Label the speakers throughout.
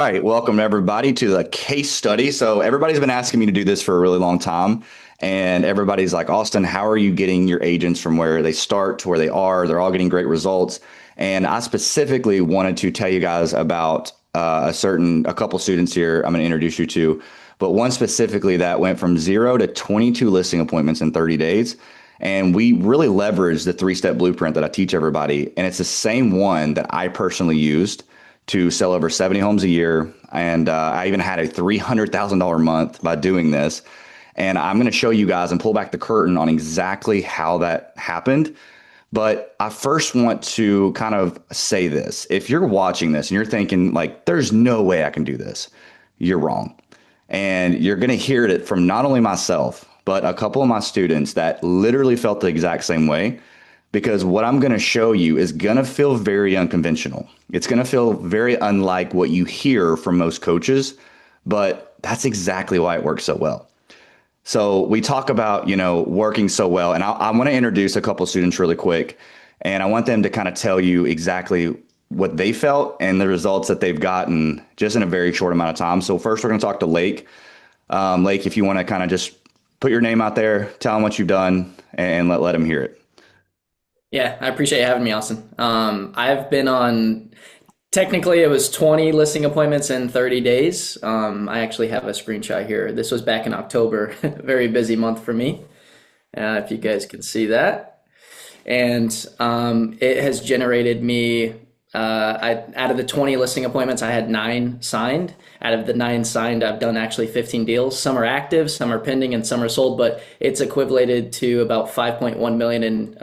Speaker 1: All right, welcome everybody to the case study. So everybody's been asking me to do this for a really long time, and everybody's like, Austin, how are you getting your agents from where they start to where they are? They're all getting great results. And I specifically wanted to tell you guys about a couple students here I'm going to introduce you to, but one specifically that went from 0 to 22 listing appointments in 30 days. And we really leveraged the three-step blueprint that I teach everybody. And it's the same one that I personally used to sell over 70 homes a year. And I even had a $300,000 month by doing this. And I'm going to show you guys and pull back the curtain on exactly how that happened. But I first want to kind of say this. If you're watching this and you're thinking, like, there's no way I can do this, you're wrong. And you're going to hear it from not only myself, but a couple of my students that literally felt the exact same way, because what I'm going to show you is going to feel very unconventional. It's going to feel very unlike what you hear from most coaches, but that's exactly why it works so well. So we talk about, working so well, and I want to introduce a couple of students really quick, and I want them to kind of tell you exactly what they felt and the results that they've gotten just in a very short amount of time. So first, we're going to talk to Lake. Lake, if you want to kind of just put your name out there, tell them what you've done, and let them hear it.
Speaker 2: Yeah, I appreciate you having me, Austin. I've been on, technically it was 20 listing appointments in 30 days. I actually have a screenshot here. This was back in October, very busy month for me, if you guys can see that. And it has generated me, out of the 20 listing appointments, I had 9 signed. Out of the 9 signed, I've done actually 15 deals. Some are active, some are pending, and some are sold, but it's equated to about 5.1 million in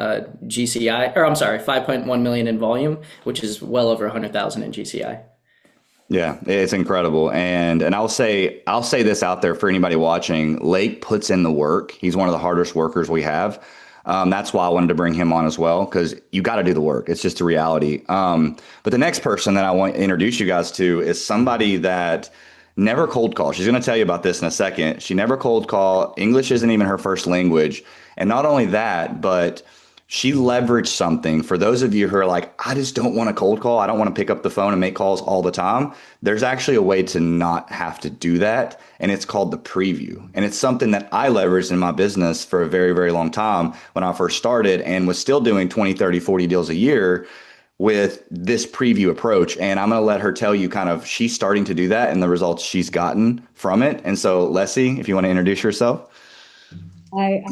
Speaker 2: GCI, or I'm sorry, 5.1 million in volume, which is well over 100,000 in GCI.
Speaker 1: Yeah, it's incredible. And I'll say this out there for anybody watching. Lake puts in the work. He's one of the hardest workers we have. That's why I wanted to bring him on as well, because you got to do the work. It's just a reality. But the next person that I want to introduce you guys to is somebody that never cold call. She's going to tell you about this in a second. She never cold call. English isn't even her first language. And not only that, but she leveraged something. For those of you who are like, I just don't want to cold call, I don't want to pick up the phone and make calls all the time. There's actually a way to not have to do that. And it's called the preview. And it's something that I leveraged in my business for a very, very long time when I first started and was still doing 20, 30, 40 deals a year with this preview approach. And I'm going to let her tell you kind of she's starting to do that and the results she's gotten from it. And so, Leslie, if you want to introduce yourself.
Speaker 3: Hi,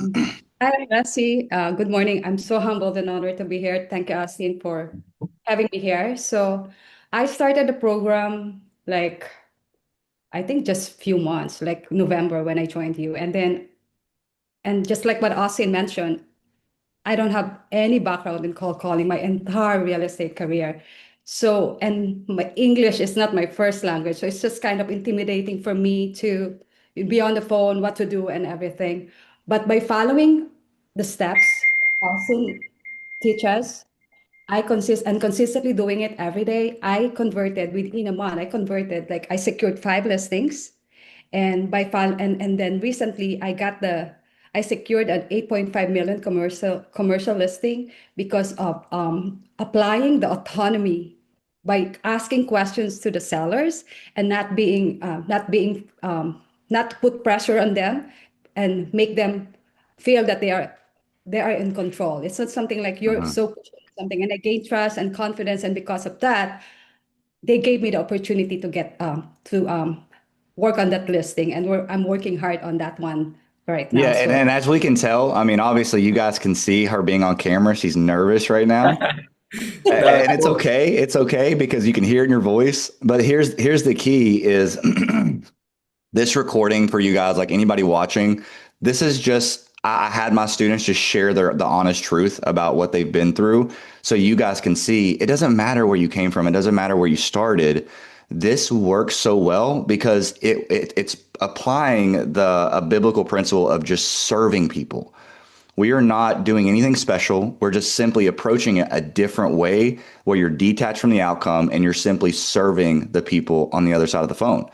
Speaker 3: hi, Bessie. Good morning. I'm so humbled and honored to be here. Thank you, Austin, for having me here. So I started the program like I think just few months, like November when I joined you. And just like what Austin mentioned, I don't have any background in cold calling my entire real estate career. So, and my English is not my first language. So it's just kind of intimidating for me to be on the phone, what to do and everything. But by following the steps Austin teaches, consistently doing it every day. I converted within a month. I secured 5 listings. And and then recently I secured an 8.5 million commercial listing because of applying the autonomy by asking questions to the sellers and not to put pressure on them and make them feel that they are in control. It's not something like you're so pushing something, and I gained trust and confidence, and because of that, they gave me the opportunity to get to work on that listing, and I'm working hard on that one right
Speaker 1: Yeah,
Speaker 3: now.
Speaker 1: and
Speaker 3: So
Speaker 1: as we can tell, I mean, obviously you guys can see her being on camera. She's nervous right now.
Speaker 2: No,
Speaker 1: And it's okay. It's okay because you can hear it in your voice. But here's the key is this recording for you guys, like anybody watching, this is just I had my students just share the honest truth about what they've been through. So you guys can see it doesn't matter where you came from, it doesn't matter where you started. This works so well because it's applying a biblical principle of just serving people. We are not doing anything special. We're just simply approaching it a different way where you're detached from the outcome and you're simply serving the people on the other side of the phone.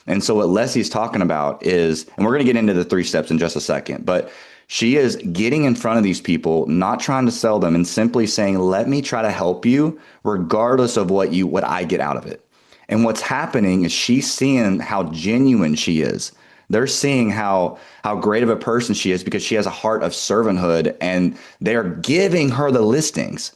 Speaker 1: And so what Leslie's talking about is, and we're going to get into the 3 steps in just a second, but she is getting in front of these people, not trying to sell them and simply saying, let me try to help you regardless of what I get out of it. And what's happening is she's seeing how genuine she is. They're seeing how great of a person she is because she has a heart of servanthood, and they're giving her the listings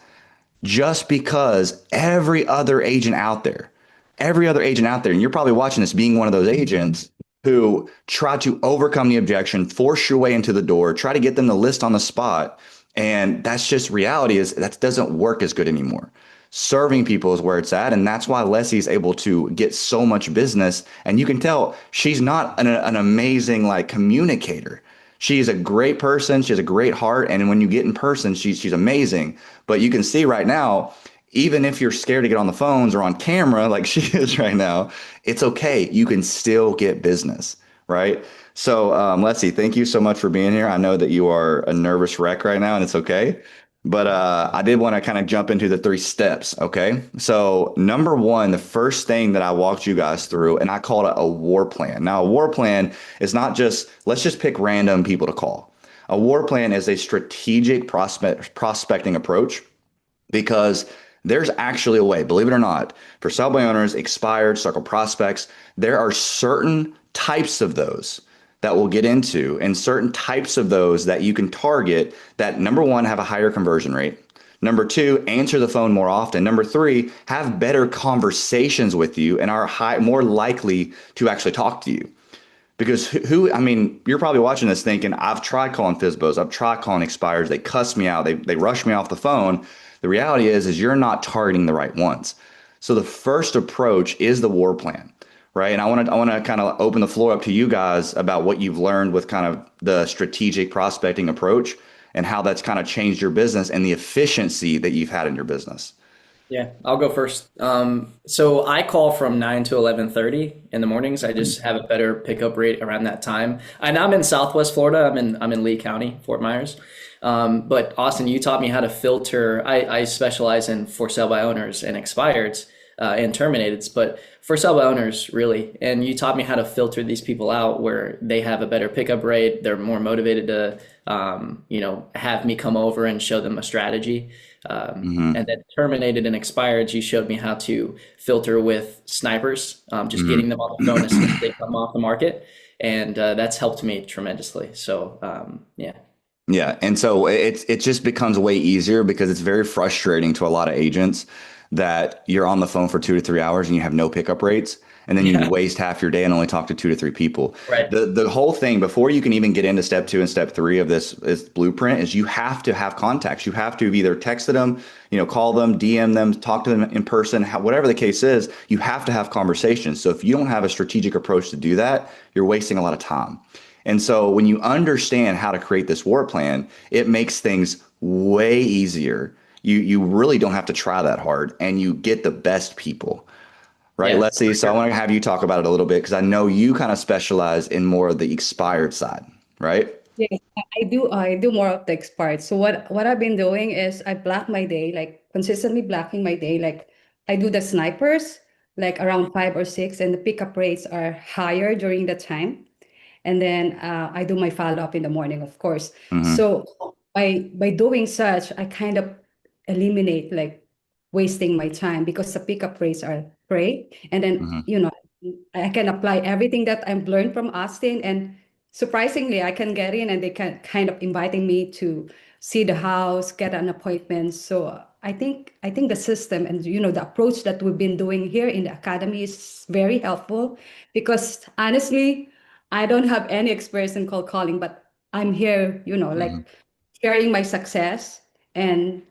Speaker 1: just because every other agent out there, and you're probably watching this being one of those agents who try to overcome the objection, force your way into the door, try to get them to list on the spot. And that's just reality is that doesn't work as good anymore. Serving people is where it's at. And that's why Leslie's able to get so much business. And you can tell she's not an amazing like communicator. She's a great person. She has a great heart. And when you get in person, she's amazing. But you can see right now, even if you're scared to get on the phones or on camera like she is right now, it's okay. You can still get business, right? So, let's see. Thank you so much for being here. I know that you are a nervous wreck right now, and it's okay. But I did want to kind of jump into the 3 steps. Okay. So, number one, the first thing that I walked you guys through, and I called it a war plan. Now, a war plan is not just, let's just pick random people to call. A war plan is a strategic prospecting approach because there's actually a way, believe it or not, for sell by owners, expired, circle prospects. There are certain types of those that we'll get into, and certain types of those that you can target that number one, have a higher conversion rate. Number two, answer the phone more often. Number three, have better conversations with you and are more likely to actually talk to you. Because I mean, you're probably watching this thinking, I've tried calling FISBOs, I've tried calling expires, they cuss me out, they rush me off the phone. The reality is you're not targeting the right ones. So the first approach is the war plan, right? And I want to kind of open the floor up to you guys about what you've learned with kind of the strategic prospecting approach and how that's kind of changed your business and the efficiency that you've had in your business.
Speaker 2: Yeah, I'll go first. So I call from 9 to 11:30 in the mornings. I just have a better pickup rate around that time. And I'm in Southwest Florida. I'm in Lee County, Fort Myers. But Austin, you taught me how to filter. I specialize in for sale by owners and expireds and terminateds, but for sale by owners really. And you taught me how to filter these people out where they have a better pickup rate. They're more motivated to, have me come over and show them a strategy.
Speaker 1: Hmm.
Speaker 2: And then terminated and expired, you showed me how to filter with snipers, just
Speaker 1: Hmm.
Speaker 2: getting them on the phone as soon as they come off the market. And that's helped me tremendously. So, yeah.
Speaker 1: Yeah, and so it just becomes way easier because it's very frustrating to a lot of agents that you're on the phone for 2 to 3 hours and you have no pickup rates, and then you
Speaker 2: Yeah,
Speaker 1: waste half your day and only talk to 2 to 3 people.
Speaker 2: right.
Speaker 1: The whole thing before you can even get into step two and step three of this blueprint is you have to have contacts. You have to have either texted them, call them, DM them, talk to them in person, whatever the case is. You have to have conversations. So if you don't have a strategic approach to do that, you're wasting a lot of time. And so when you understand how to create this war plan, it makes things way easier. You really don't have to try that hard and you get the best people, right?
Speaker 2: Yeah,
Speaker 1: Let's see.
Speaker 2: for
Speaker 1: So I
Speaker 2: sure.
Speaker 1: want to have you talk about it a little bit because I know you kind of specialize in more of the expired side, right?
Speaker 3: Yes, I do. I do more of the expired. So what I've been doing is I block my day, like consistently blocking my day. Like I do the snipers, like around 5 or 6, and the pickup rates are higher during the time. And then I do my follow up in the morning, of course.
Speaker 1: Hmm.
Speaker 3: So by doing such, I kind of eliminate like wasting my time because the pickup rates are great. And then
Speaker 1: Hmm.
Speaker 3: I can apply everything that I've learned from Austin, and surprisingly, I can get in, and they can kind of inviting me to see the house, get an appointment. So I think the system and the approach that we've been doing here in the academy is very helpful because honestly, I don't have any experience in cold calling, but I'm here,
Speaker 1: Hmm.
Speaker 3: like sharing my success, and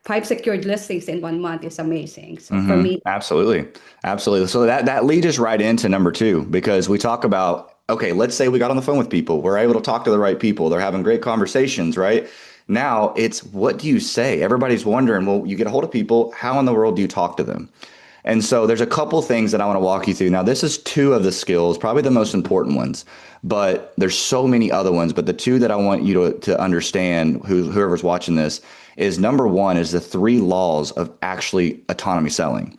Speaker 3: five secured listings in 1 month is amazing. So for me,
Speaker 1: Absolutely. Absolutely. So that leads us right into number two, because we talk about, okay, let's say we got on the phone with people. We're able to talk to the right people. They're having great conversations, right? Now it's what do you say? Everybody's wondering, well, you get a hold of people. How in the world do you talk to them? And so there's a couple things that I want to walk you through. Now, this is two of the skills, probably the most important ones, but there's so many other ones. But the two that I want you to understand, whoever's watching this, is number one is the 3 laws of actually autonomy selling.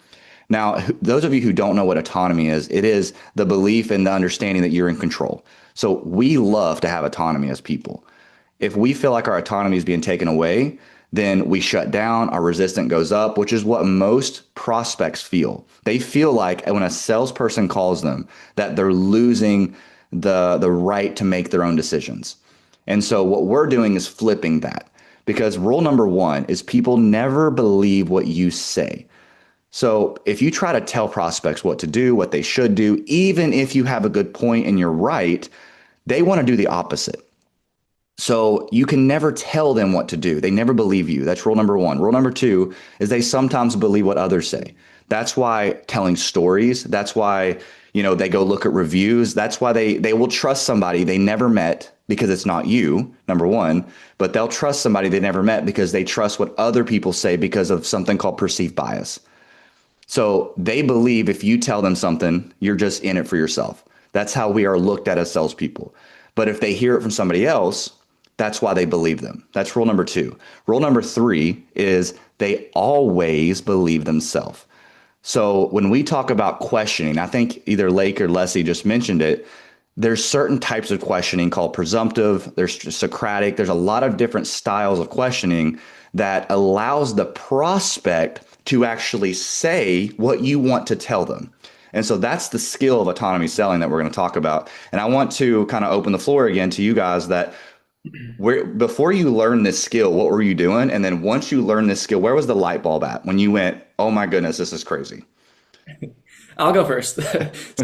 Speaker 1: Now, those of you who don't know what autonomy is, it is the belief and the understanding that you're in control. So we love to have autonomy as people. If we feel like our autonomy is being taken away, then we shut down, our resistance goes up, which is what most prospects feel. They feel like when a salesperson calls them that they're losing the right to make their own decisions. And so what we're doing is flipping that, because rule number one is people never believe what you say. So if you try to tell prospects what to do, what they should do, even if you have a good point and you're right, they want to do the opposite. So you can never tell them what to do. They never believe you. That's rule number one. Rule number two is they sometimes believe what others say. That's why telling stories, that's why, they go look at reviews. That's why they will trust somebody they never met because it's not you, number one, but they'll trust somebody they never met because they trust what other people say because of something called perceived bias. So they believe if you tell them something, you're just in it for yourself. That's how we are looked at as salespeople. But if they hear it from somebody else, that's why they believe them. That's rule number two. Rule number three is they always believe themselves. So when we talk about questioning, I think either Lake or Leslie just mentioned it. There's certain types of questioning called presumptive, there's Socratic, there's a lot of different styles of questioning that allows the prospect to actually say what you want to tell them. And so that's the skill of autonomy selling that we're going to talk about. And I want to kind of open the floor again to you guys that before you learn this skill, what were you doing? And then once you learn this skill, where was the light bulb at when you went, oh my goodness, this is crazy?
Speaker 2: I'll go first.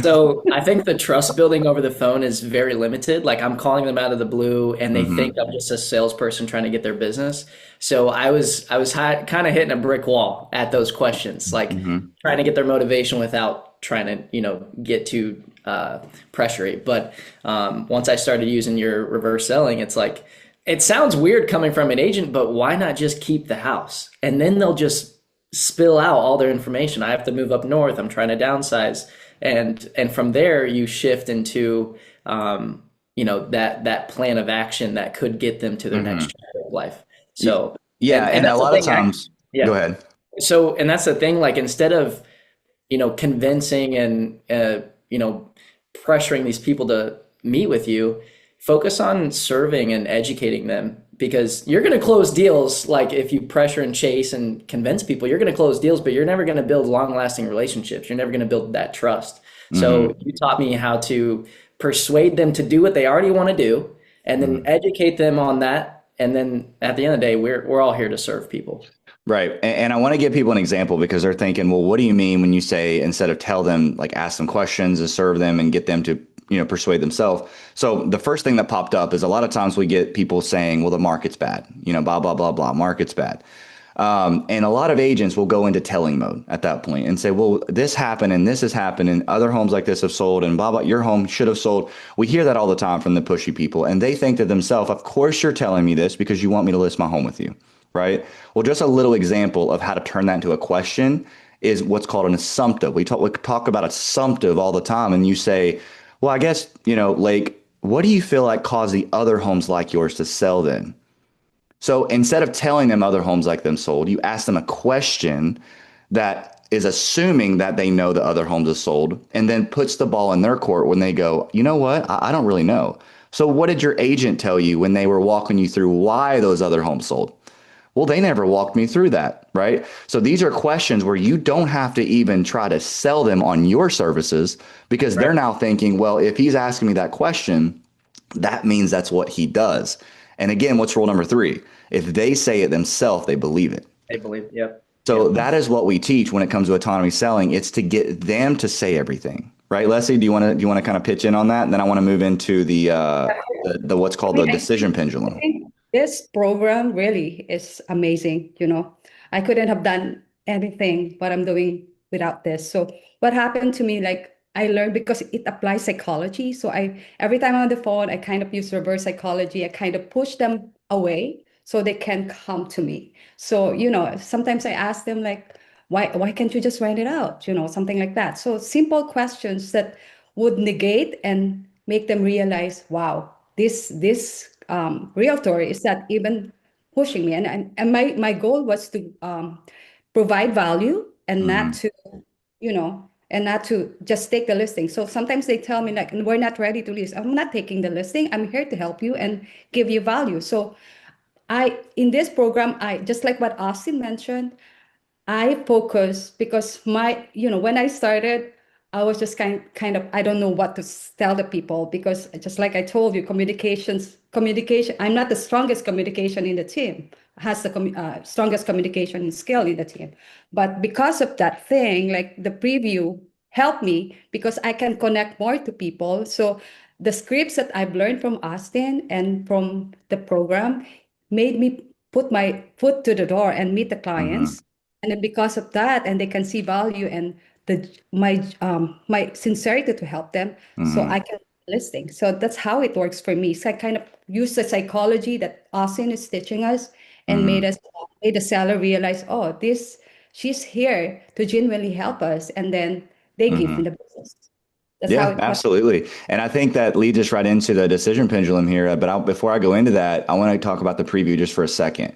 Speaker 2: So I think the trust building over the phone is very limited. Like I'm calling them out of the blue and they think
Speaker 1: Mm-hmm.
Speaker 2: I'm just a salesperson trying to get their business. So I was kind of hitting a brick wall at those questions, like
Speaker 1: Mm-hmm.
Speaker 2: trying to get their motivation without trying to, get too pressury. But once I started using your reverse selling, it's like, it sounds weird coming from an agent, but why not just keep the house? And then they'll just spill out all their information. I have to move up north. I'm trying to downsize, and from there you shift into that plan of action that could get them to their next
Speaker 1: Mm-hmm.
Speaker 2: chapter of life. So
Speaker 1: Yeah,
Speaker 2: and
Speaker 1: and a
Speaker 2: that's the
Speaker 1: lot of
Speaker 2: thing.
Speaker 1: times, go
Speaker 2: Yeah.
Speaker 1: ahead.
Speaker 2: So and that's the thing. Like instead of convincing and pressuring these people to meet with you, focus on serving and educating them because you're going to close deals. Like if you pressure and chase and convince people, you're going to close deals, but you're never going to build long-lasting relationships. You're never going to build that trust. So
Speaker 1: Mm-hmm.
Speaker 2: you taught me how to persuade them to do what they already want to do, and then
Speaker 1: Mm-hmm.
Speaker 2: educate them on that. And then at the end of the day, we're all here to serve people.
Speaker 1: Right. And I want to give people an example because they're thinking, well, what do you mean when you say instead of tell them, like ask them questions and serve them and get them to, persuade themselves? So the first thing that popped up is a lot of times we get people saying, well, the market's bad, blah, blah, blah, blah, market's bad. And a lot of agents will go into telling mode at that point and say, well, this happened and this has happened and other homes like this have sold and blah, blah, your home should have sold. We hear that all the time from the pushy people. And they think to themselves, of course you're telling me this because you want me to list my home with you, right? Well, just a little example of how to turn that into a question is what's called an assumptive. We talk about assumptive all the time. And you say, well, I guess, Lake, what do you feel like caused the other homes like yours to sell then? So instead of telling them other homes like them sold, you ask them a question that is assuming that they know the other homes have sold and then puts the ball in their court when they go, you know what? I don't really know. So what did your agent tell you when they were walking you through why those other homes sold? Well, they never walked me through that, right? So these are questions where you don't have to even try to sell them on your services because
Speaker 2: Right.
Speaker 1: they're now thinking, well, if he's asking me that question, that means that's what he does. And again, what's rule number three? If they say it themselves, they believe it.
Speaker 2: I believe. Yep.
Speaker 1: So
Speaker 2: Yep.
Speaker 1: that is what we teach when it comes to autonomy selling. It's to get them to say everything, right? Leslie, do you want to kind of pitch in on that? And then I want to move into the what's
Speaker 3: I
Speaker 1: called
Speaker 3: mean,
Speaker 1: the decision
Speaker 3: I
Speaker 1: pendulum.
Speaker 3: think this program really is amazing. I couldn't have done anything what I'm doing without this. So what happened to me, like I learned because it applies psychology. So I every time I'm on the phone, I kind of use reverse psychology. I kind of push them away so they can come to me. So, sometimes I ask them like, why can't you just write it out? Something like that. So simple questions that would negate and make them realize, wow, this realtor is not even pushing me. And my goal was to provide value and not
Speaker 1: Hmm.
Speaker 3: to, and not to just take the listing. So sometimes they tell me like, we're not ready to list. I'm not taking the listing. I'm here to help you and give you value. So I in this program, I just like what Austin mentioned, I focus because when I started, I was just kind of, I don't know what to tell the people because just like I told you, communication, I'm not the strongest communication in the team, has the strongest communication skill in the team. But because of that thing, like the preview helped me because I can connect more to people. So the scripts that I've learned from Austin and from the program made me put my foot to the door and meet the
Speaker 1: Hmm.
Speaker 3: clients, and then because of that, and they can see value and my sincerity to help them, so
Speaker 1: Hmm.
Speaker 3: I can listing. So that's how it works for me. So I kind of use the psychology that Austin is teaching us and
Speaker 1: Hmm.
Speaker 3: made the seller realize, oh, this she's here to genuinely help us, and then they give
Speaker 1: Hmm.
Speaker 3: me the business. That's how
Speaker 1: Yeah,
Speaker 3: it was.
Speaker 1: absolutely. And I think that leads us right into the decision pendulum here. But before I go into that, I want to talk about the preview just for a second.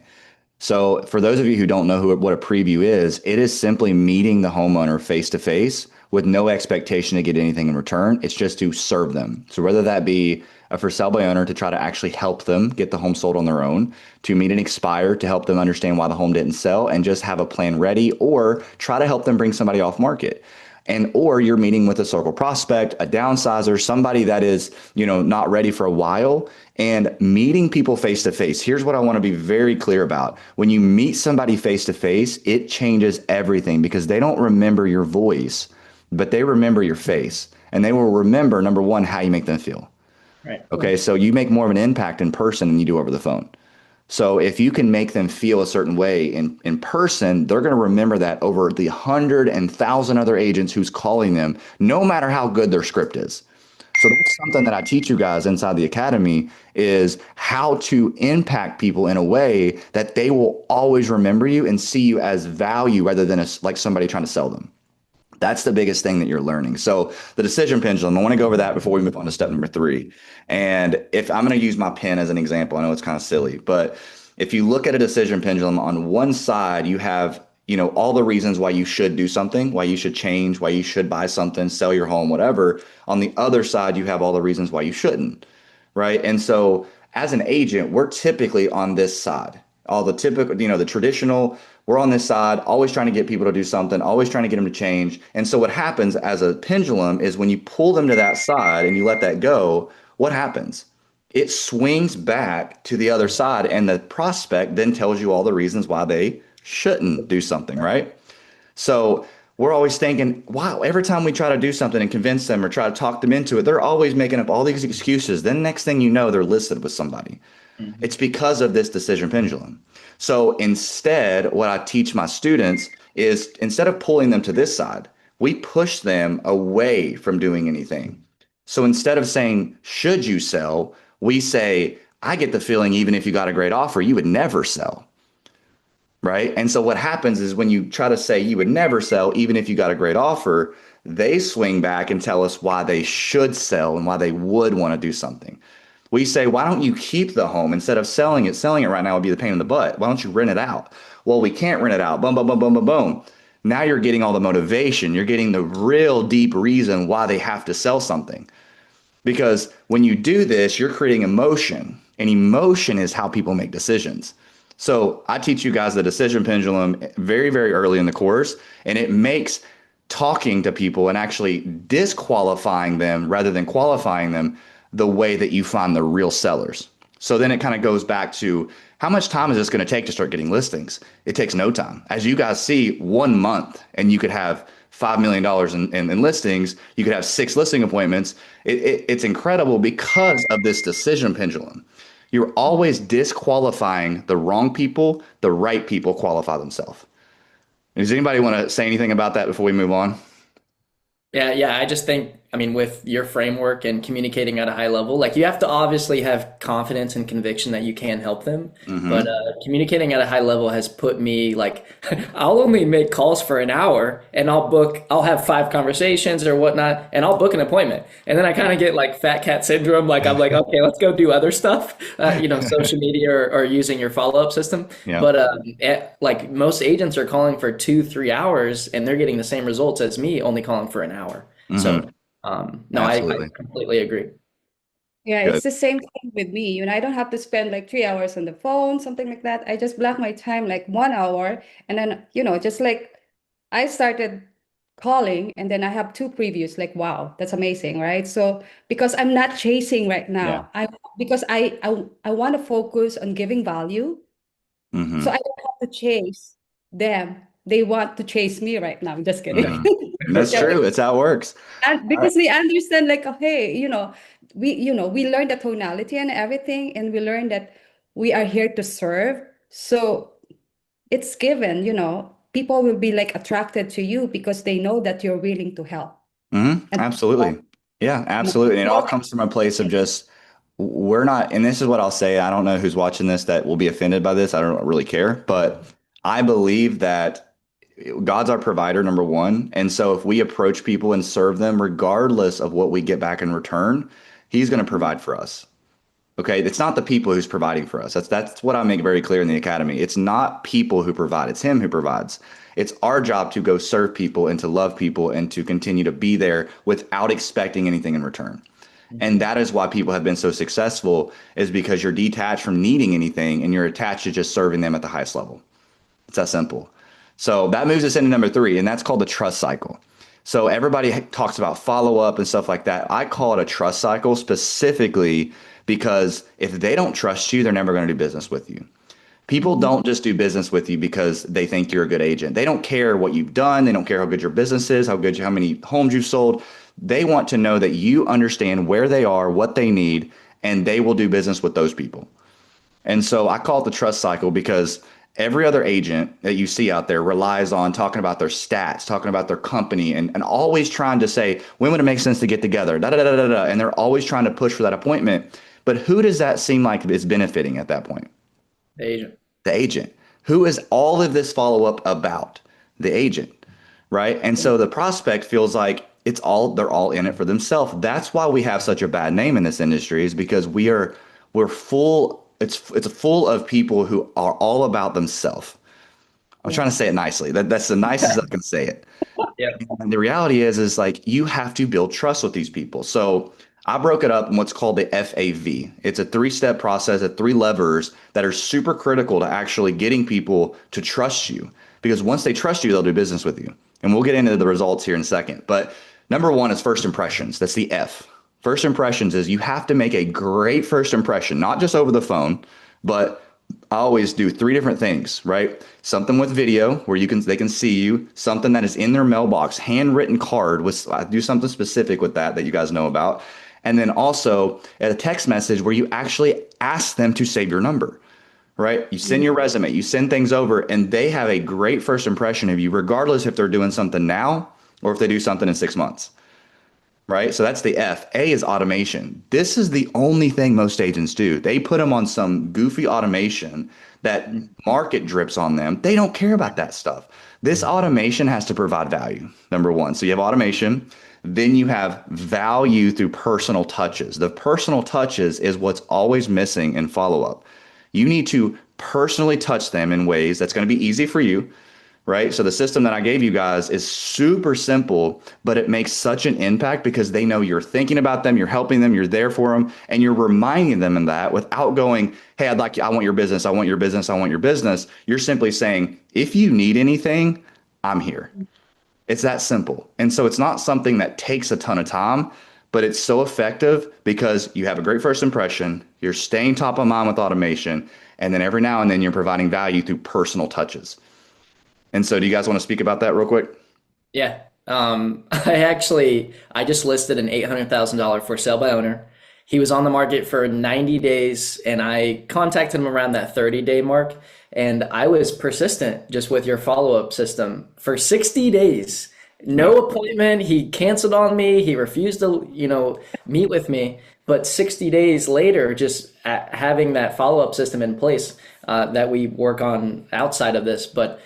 Speaker 1: So, for those of you who don't know what a preview is, it is simply meeting the homeowner face to face with no expectation to get anything in return. It's just to serve them. So, whether that be a for sale by owner to try to actually help them get the home sold on their own, to meet an expired to help them understand why the home didn't sell and just have a plan ready, or try to help them bring somebody off market. And or you're meeting with a circle prospect, a downsizer, somebody that is, not ready for a while, and meeting people face to face. Here's what I want to be very clear about. When you meet somebody face to face, it changes everything because they don't remember your voice, but they remember your face. And they will remember, number one, how you make them feel.
Speaker 2: Right.
Speaker 1: Okay, so you make more of an impact in person than you do over the phone. So if you can make them feel a certain way in person, they're going to remember that over the 100 and 1,000 other agents who's calling them, no matter how good their script is. So that's something that I teach you guys inside the academy is how to impact people in a way that they will always remember you and see you as value rather than as like somebody trying to sell them. That's the biggest thing that you're learning. So the decision pendulum, I want to go over that before we move on to step number three. And if I'm going to use my pen as an example, I know it's kind of silly, but if you look at a decision pendulum on one side, you have, all the reasons why you should do something, why you should change, why you should buy something, sell your home, whatever. On the other side, you have all the reasons why you shouldn't, right? And so as an agent, we're typically on this side. All the typical, the traditional, we're on this side, always trying to get people to do something, always trying to get them to change. And so what happens as a pendulum is when you pull them to that side and you let that go, what happens? It swings back to the other side, and the prospect then tells you all the reasons why they shouldn't do something, right? So we're always thinking, wow, every time we try to do something and convince them or try to talk them into it, they're always making up all these excuses. Then next thing you know, they're listed with somebody.
Speaker 2: Mhm.
Speaker 1: It's because of this decision pendulum. So instead, what I teach my students is instead of pulling them to this side, we push them away from doing anything. So instead of saying, should you sell? We say, I get the feeling even if you got a great offer, you would never sell. Right. And so what happens is when you try to say you would never sell, even if you got a great offer, they swing back and tell us why they should sell and why they would want to do something. We say, why don't you keep the home instead of selling it? Selling it right now would be the pain in the butt. Why don't you rent it out? Well, we can't rent it out. Boom, boom, boom, boom, boom, boom. Now you're getting all the motivation. You're getting the real deep reason why they have to sell something. Because when you do this, you're creating emotion, and emotion is how people make decisions. So I teach you guys the decision pendulum very, very early in the course, and it makes talking to people and actually disqualifying them rather than qualifying them the way that you find the real sellers. So then it kind of goes back to how much time is this going to take to start getting listings? It takes no time. As you guys see, 1 month and you could have $5 million in listings. You could have 6 listing appointments. It's incredible because of this decision pendulum. You're always disqualifying the wrong people. The right people qualify themselves. Does anybody want to say anything about that before we move on?
Speaker 2: Yeah, yeah. I just think, I mean, with your framework and communicating at a high level, like you have to obviously have confidence and conviction that you can help them. But
Speaker 1: Mm-hmm.
Speaker 2: communicating at a high level has put me like, I'll only make calls for an hour and I'll have 5 conversations or whatnot, and I'll book an appointment. And then I kind of get like fat cat syndrome. Like, I'm like, okay, let's go do other stuff, social media or using your follow-up system.
Speaker 1: Yeah.
Speaker 2: But like most agents are calling for 2, 3 hours and they're getting the same results as me only calling for an hour.
Speaker 1: Mm-hmm.
Speaker 2: So no, I
Speaker 1: Absolutely.
Speaker 2: completely agree.
Speaker 3: Yeah,
Speaker 1: Good.
Speaker 3: it's the same thing with me. I don't have to spend like 3 hours on the phone, something like that. I just block my time like 1 hour, and then, just like I started calling, and then I have two previews. Like, wow, that's amazing, right? So because I'm not chasing right
Speaker 1: Yeah.
Speaker 3: now, because I want to focus on giving value, so
Speaker 1: Hmm.
Speaker 3: I don't have to chase them. They want to chase me right now. Just kidding.
Speaker 2: Yeah.
Speaker 1: Hmm. That's
Speaker 3: Yeah,
Speaker 1: true. It's how it works.
Speaker 3: and
Speaker 1: All right.
Speaker 3: because they understand like, oh, hey, we learn the tonality and everything, and we learn that we are here to serve. So it's given, people will be like attracted to you because they know that you're willing to help. And
Speaker 1: Absolutely. Yeah, absolutely. And it all
Speaker 3: more
Speaker 1: comes from a place of
Speaker 3: like,
Speaker 1: just we're not, and this is what I'll say. I don't know who's watching this that will be offended by this. I don't really care, but I believe that God's our provider, number one. And so if we approach people and serve them, regardless of what we get back in return, He's going to provide for us. Okay, it's not the people who's providing for us. That's what I make very clear in the academy. It's not people who provide, it's him who provides. It's our job to go serve people and to love people and to continue to be there without expecting anything in return. And
Speaker 2: Mhm.
Speaker 1: that is why people have been so successful is because you're detached from needing anything and you're attached to just serving them at the highest level. It's that simple. So that moves us into number three, and that's called the trust cycle. So everybody talks about follow up and stuff like that. I call it a trust cycle specifically because if they don't trust you, they're never going to do business with you. People
Speaker 3: Mhm.
Speaker 1: don't just do business with you because they think you're a good agent. They don't care what you've done. They don't care how good your business is, how many homes you've sold. They want to know that you understand where they are, what they need, and they will do business with those people. And so I call it the trust cycle because every other agent that you see out there relies on talking about their stats, talking about their company, and always trying to say, when would it make sense to get together? Da, da, da, da, da. And they're always trying to push for that appointment. But who does that seem like is benefiting at that point?
Speaker 2: The agent.
Speaker 1: The agent. Who is all of this follow up about? The agent, right? And so the prospect feels like they're all in it for themselves. That's why we have such a bad name in this industry is because we're full it's full of people who are all about themselves. I'm trying
Speaker 3: Yeah.
Speaker 1: to say it nicely. That's the nicest I can say it.
Speaker 2: Yeah.
Speaker 1: And the reality is like you have to build trust with these people. So I broke it up in what's called the FAV. It's a three-step process of three levers that are super critical to actually getting people to trust you. Because once they trust you, they'll do business with you. And we'll get into the results here in a second. But number one is first impressions. That's the F. First impressions is you have to make a great first impression, not just over the phone, but I always do three different things, right? Something with video where they can see you, something that is in their mailbox, handwritten card with I do something specific with that you guys know about. And then also a text message where you actually ask them to save your number, right? You send your resume, you send things over, and they have a great first impression of you, regardless if they're doing something now or if they do something in 6 months, right? So that's the F. A is automation. This is the only thing most agents do. They put them on some goofy automation that
Speaker 2: Mhm.
Speaker 1: market drips on them. They don't care about that stuff. This automation has to provide value, number one. So you have automation, then you have value through personal touches. The personal touches is what's always missing in follow up. You need to personally touch them in ways that's going to be easy for you, right? So the system that I gave you guys is super simple, but it makes such an impact because they know you're thinking about them, you're helping them, you're there for them, and you're reminding them in that without going, "Hey, I want your business, I want your business, I want your business." You're simply saying, "If you need anything, I'm here." It's that simple. And so it's not something that takes a ton of time, but it's so effective because you have a great first impression, you're staying top of mind with automation, and then every now and then you're providing value through personal touches. And so, do you guys want to speak about that real quick?
Speaker 2: Yeah. I just listed an $800,000 for sale by owner. He was on the market for 90 days and I contacted him around that 30-day mark. And I was persistent just with your follow-up system for 60 days.
Speaker 1: Yeah.
Speaker 2: No appointment. He canceled on me. He refused to, meet with me. But 60 days later, just having that follow-up system in place that we work on outside of this. But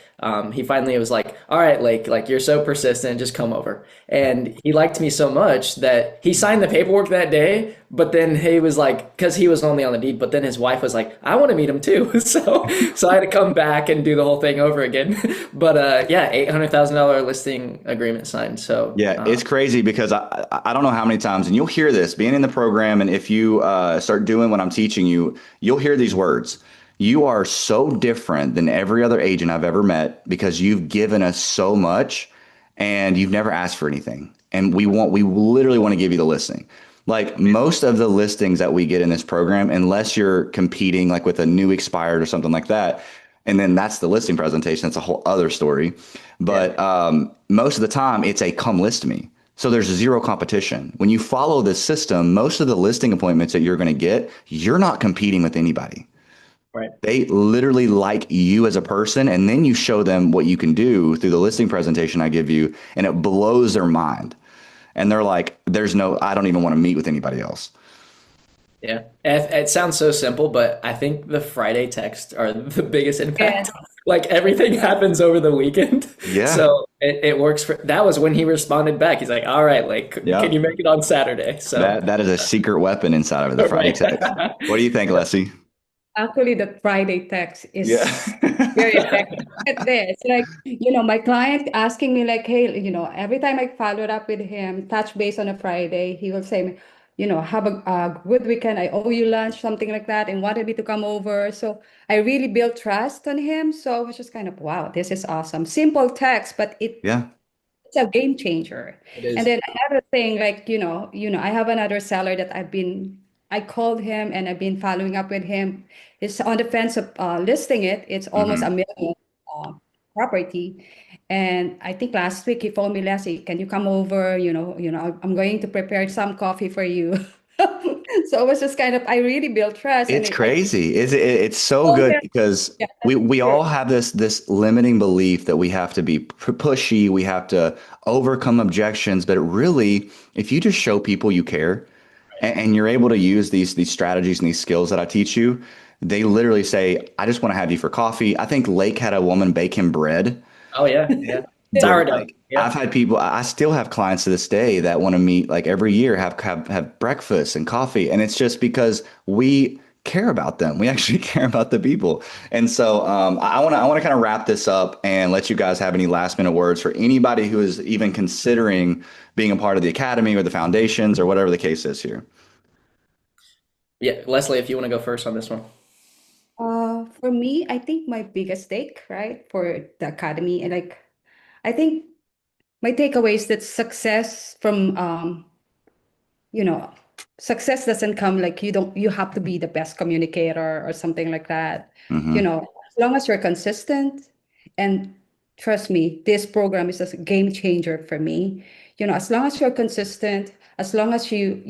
Speaker 2: he finally was like, "All right, like you're so persistent, just come over." And he liked me so much that he signed the paperwork that day. But then he was like, because he was only on the deed. But then his wife was like, "I want to meet him too." So I had to come back and do the whole thing over again. But yeah, $800,000 listing agreement signed. So
Speaker 1: Yeah, it's crazy because I don't know how many times, and you'll hear this being in the program, and if you start doing what I'm teaching you, you'll hear these words. You are so different than every other agent I've ever met because you've given us so much, and you've never asked for anything. And we literally want to give you the listing. Like most of the listings that we get in this program, unless you're competing like with a new expired or something like that, and then that's the listing presentation. That's a whole other story.
Speaker 2: yeah,
Speaker 1: But most of the time, it's a come list me. So there's zero competition. When you follow this system, most of the listing appointments that you're going to get, you're not competing with anybody.
Speaker 2: right.
Speaker 1: They literally like you as a person, and then you show them what you can do through the listing presentation I give you, and it blows their mind. And they're like, there's no, I don't even want to meet with anybody else.
Speaker 2: Yeah, it sounds so simple, but I think the Friday texts are the biggest
Speaker 3: Yes.
Speaker 2: impact. Like everything happens over the weekend,
Speaker 1: Yeah.
Speaker 2: so it works for. That was when he responded back. He's like, "All right, like, can you
Speaker 1: Yep.
Speaker 2: make it on Saturday?" So,
Speaker 1: That is a secret weapon inside of the Friday
Speaker 2: right.
Speaker 1: text. What do you think, Leslie?
Speaker 3: Actually, the Friday text
Speaker 1: Yeah.
Speaker 3: is very effective at this. Like, my client asking me like, hey, every time I followed up with him, touch base on a Friday, he will say, have a good weekend. I owe you lunch, something like that, and wanted me to come over. So I really built trust on him. So I was just kind of, wow, this is awesome. Simple text, but
Speaker 1: Yeah.
Speaker 3: it's a game changer.
Speaker 2: It
Speaker 3: And
Speaker 2: is.
Speaker 3: then another thing, like, I have another seller that I called him and I've been following up with him. He's on the fence of listing it. It's almost a
Speaker 1: Hmm.
Speaker 3: million uh, property. And I think last week he phoned me, Leslie, can you come over? I'm going to prepare some coffee for you. So it was just kind of, I really built trust and
Speaker 1: It's
Speaker 3: I
Speaker 1: crazy. It's so
Speaker 3: told
Speaker 1: good
Speaker 3: him,
Speaker 1: because
Speaker 3: yeah,
Speaker 1: we
Speaker 3: that's
Speaker 1: all have this limiting belief that we have to be pushy, we have to overcome objections, but really, if you just show people you care and you're able to use these strategies and these skills that I teach you, they literally say, "I just want to have you for coffee." I think Lake had a woman bake him bread
Speaker 2: Oh yeah, yeah.
Speaker 1: where
Speaker 2: Sourdough.
Speaker 1: like I've
Speaker 2: Yeah.
Speaker 1: had people, I still have clients to this day that want to meet like every year, have breakfast and coffee, and it's just because we care about them. We actually care about the people, and so I want to kind of wrap this up and let you guys have any last minute words for anybody who is even considering being a part of the academy or the foundations or whatever the case is here.
Speaker 2: Yeah, Leslie, if you want to go first on this one.
Speaker 3: for me, I think my biggest take, right, for the academy, and like, I think my takeaway is that success from you know, success doesn't come like you have to be the best communicator or something like that.
Speaker 1: Hmm.
Speaker 3: As long as you're consistent, and trust me, this program is a game changer for me. As long as you're consistent, as long as you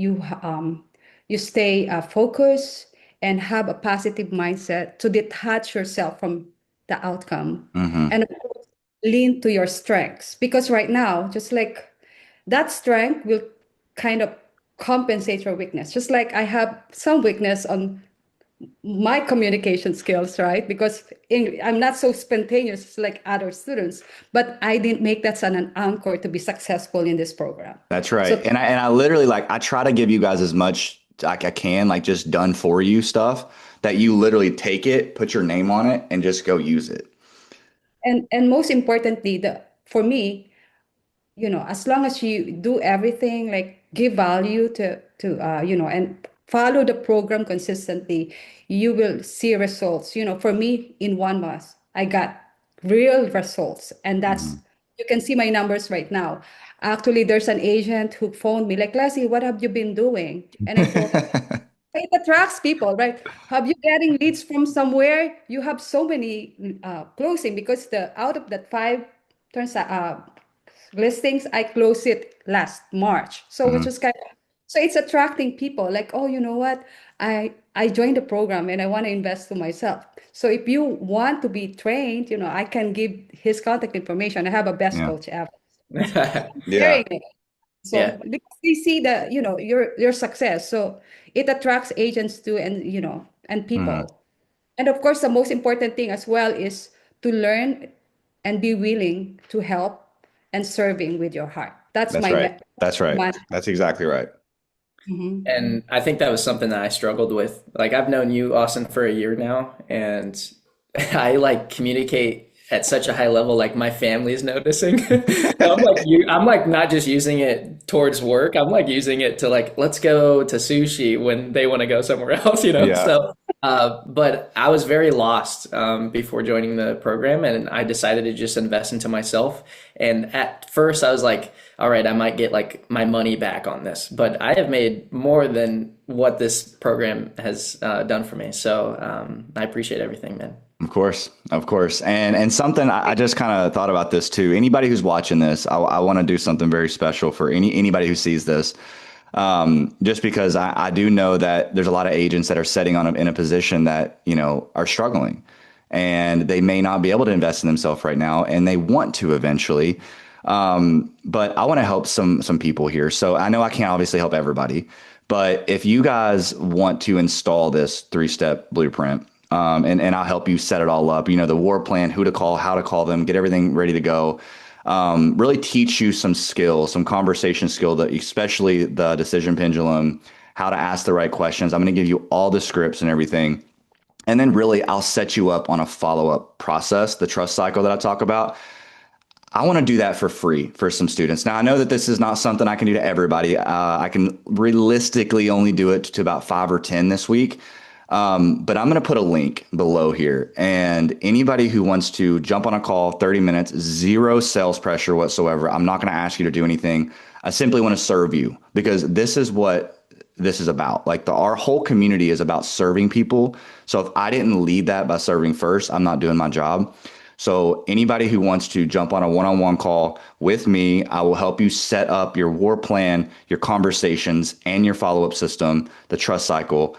Speaker 3: stay focused and have a positive mindset to detach yourself from the outcome,
Speaker 1: Hmm.
Speaker 3: and of course, lean to your strengths, because right now, just like that strength will kind of compensate your weakness. Just like I have some weakness on my communication skills, right? Because I'm not so spontaneous like other students, but I didn't make that as an anchor to be successful in this program.
Speaker 1: That's right.
Speaker 3: So,
Speaker 1: And I literally like I try to give you guys as much like I can, like just done for you stuff that you literally take it, put your name on it, and just go use it.
Speaker 3: and most importantly, the for me, as long as you do everything, like give value to and follow the program consistently, you will see results. For me, in 1 month I got real results, and that's,
Speaker 1: Hmm.
Speaker 3: you can see my numbers right now. Actually, there's an agent who phoned me like, Leslie, what have you been doing? And I told him, it attracts people, right? Have you getting leads from somewhere? You have so many closing, because the out of that five turns listings, I closed it last March. So which
Speaker 1: Hmm.
Speaker 3: is so it's attracting people like, oh, you know what? I joined the program and I want to invest to myself. So if you want to be trained, I can give his contact information. I have a best
Speaker 1: Yeah.
Speaker 3: coach ever.
Speaker 1: Yeah.
Speaker 3: Sharing it.
Speaker 2: Yeah.
Speaker 3: So because they see the, your success. So it attracts agents too, and and
Speaker 1: Hmm.
Speaker 3: people. And of course, the most important thing as well is to learn, and be willing to help and serving with your heart. That's
Speaker 1: That's
Speaker 3: my
Speaker 1: right. That's right.
Speaker 3: man.
Speaker 1: That's exactly right.
Speaker 3: Mhm.
Speaker 2: And I think that was something that I struggled with. Like I've known you, Austin, for a year now, and I like communicate at such a high level, like my family is noticing. So I'm like not just using it towards work. I'm like using it to like, let's go to sushi when they want to go somewhere else, you know?
Speaker 1: Yeah.
Speaker 2: So, but I was very lost before joining the program, and I decided to just invest into myself. And at first I was like, all right, I might get like my money back on this, but I have made more than what this program has done for me. So I appreciate everything, man.
Speaker 1: Of course, of course, and something I just kind of thought about this too. Anybody who's watching this, I want to do something very special for anybody who sees this. Just because I do know that there's a lot of agents that are setting on in a position that are struggling, and they may not be able to invest in themselves right now, and they want to eventually. But I want to help some people here. So I know I can't obviously help everybody, but if you guys want to install this 3-step blueprint, and I'll help you set it all up. The war plan, who to call, how to call them, get everything ready to go. Really teach you some skills, some conversation skill, that especially the decision pendulum, how to ask the right questions. I'm going to give you all the scripts and everything. And then really, I'll set you up on a follow-up process, the trust cycle that I talk about. I want to do that for free for some students. Now, I know that this is not something I can do to everybody. I can realistically only do it to about 5 or 10 this week. But I'm going to put a link below here. And anybody who wants to jump on a call, 30 minutes, zero sales pressure whatsoever. I'm not going to ask you to do anything. I simply want to serve you, because this is what this is about. Like our whole community is about serving people. So if I didn't lead that by serving first, I'm not doing my job. So anybody who wants to jump on a one-on-one call with me, I will help you set up your war plan, your conversations, and your follow-up system, the trust cycle.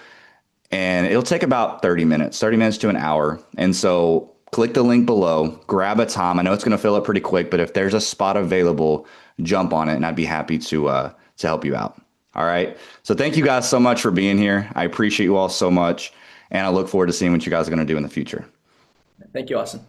Speaker 1: And it'll take about 30 minutes to an hour. And so click the link below, grab a time. I know it's going to fill up pretty quick, but if there's a spot available, jump on it, and I'd be happy to help you out. All right. So thank you guys so much for being here. I appreciate you all so much, and I look forward to seeing what you guys are going to do in the future.
Speaker 2: Thank you, Austin.